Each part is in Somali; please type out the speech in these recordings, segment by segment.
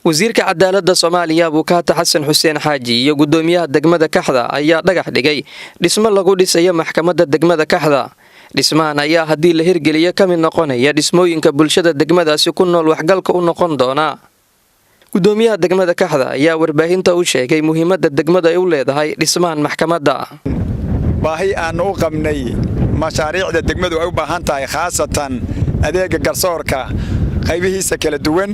wasiirka cadaaladda Soomaaliya Abukaata Xasan Xuseen Xaaji iyo gudoomiyaha degmada Kaxda ayaa dhagax dhigay dhismo lagu dhisayo maxkamadda degmada Kaxda. Dhismahan ayaa haddii la hirgeliyo ka mid noqonaya dhismooyinka bulshada degmadaasi ku nool waxgalka u noqon doona. Gudoomiyaha degmada Kaxda ayaa warbaahinta u sheegay muhiimadda degmada ay u leedahay dhismahan maxkamadda. baahi aan u qabnay mashaariicda degmadu ay u baahan tahay khaasatan adeega garsoorka qaybihiisa kala duwan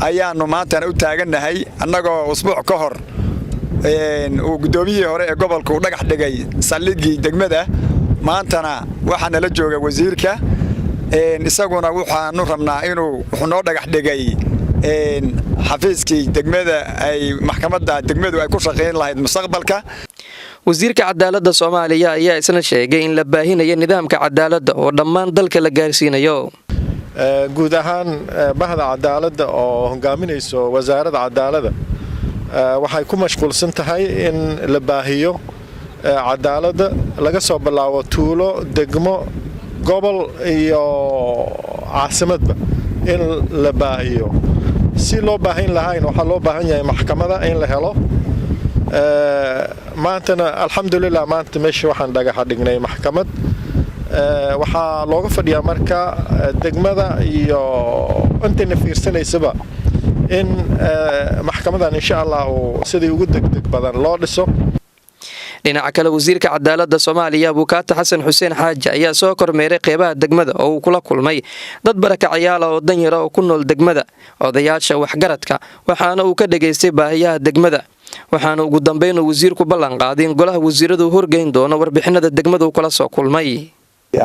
ayaanu maanta u taaganahay annagoo usbuuc ka hor uu gudoomiyihii hore ee gobolka u dhagax dhigay saldhiggii degmada maantana waxa nala jooga wasiirka isaguna waxaanu rabnaa inuu wuxuu noo dhagax dhigay xafiiskii degmada ay maxkamadda degmadu ay ku shaqeyn lahayd mustaqbalka. wasiirka cadaaladda Soomaaliya ayaa isna sheegay in la baahinayo nidaamka cadaaladda oo dhammaan dalka la gaarsiinayo. guud ahaan bahda cadaaladda oo hogaaminayso wasaaradda cadaaladda waxay ku mashquulsan tahay in la baahiyo cadaaladda laga soo bilaabo tuulo degmo gobol iyo caasimadba in la baahiyo si loo baahin lahayn waxa loo baahan yahay maxkamada in la helo maantana alxamdulillah maanta meesha waxaan dhagax dhignay maxkamad waxaa looga fadhiyaa marka degmada iyo intayna fiirsanaysaba in maxkamadan insha Allah sidii ugu degdeg badan loo dhiso. dhinaca kale wasiirka cadaaladda Soomaaliya Abukaata Xasan Xuseen Xaaji ayaa soo kormeeray qeybaha degmada oo uu kula kulmay dad barakacayaal oo danyar oo ku nool degmada odayaasha waxgaradka waxaana uu ka dhageystay baahiyaha degmada waxaana ugu dambeyn wasiirku ballan qaaday in golaha wasiiradu horgeyn doono warbixinada degmadu kala soo kulmay.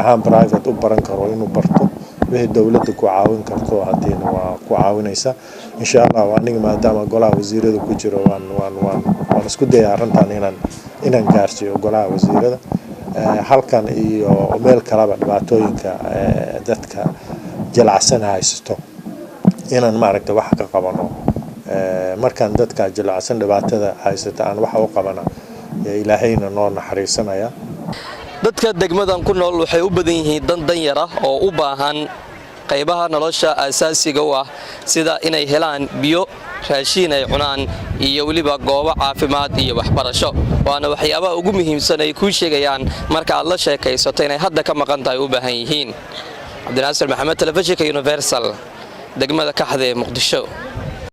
ahaan private u baran karo inuu barto wixii dawladda ku caawin karto hadiina waa ku caawinaysa insha Allah aniga maadaama golaha wasiirada ku jiro waan isku dayaa arintan inaan gaarsiiyo golaha wasiirada halkan iyo meel kalaba dhibaatooyinka dadka jalacsan haysto inaan maaragtay wax ka qabano markaan dadka jalacsan dhibaatada haysta aan wax u qabana ilaahayna noo naxariisanaya. dadka degmadan ku nool waxay u badan yihiin danyar ah oo u baahan qaybaha nolosha aasaasiga u ah sida inay helaan biyo raashin ay cunaan iyo waliba goobo caafimaad iyo waxbarasho waana waxyaabaha ugu muhiimsan ay ku sheegayaan marka aad la sheekaysato inay hadda ka maqan tahay u baahan yihiin. Cabdinaasir Maxamed, Telefishinka Universal, degmada Kaxda ee Muqdisho.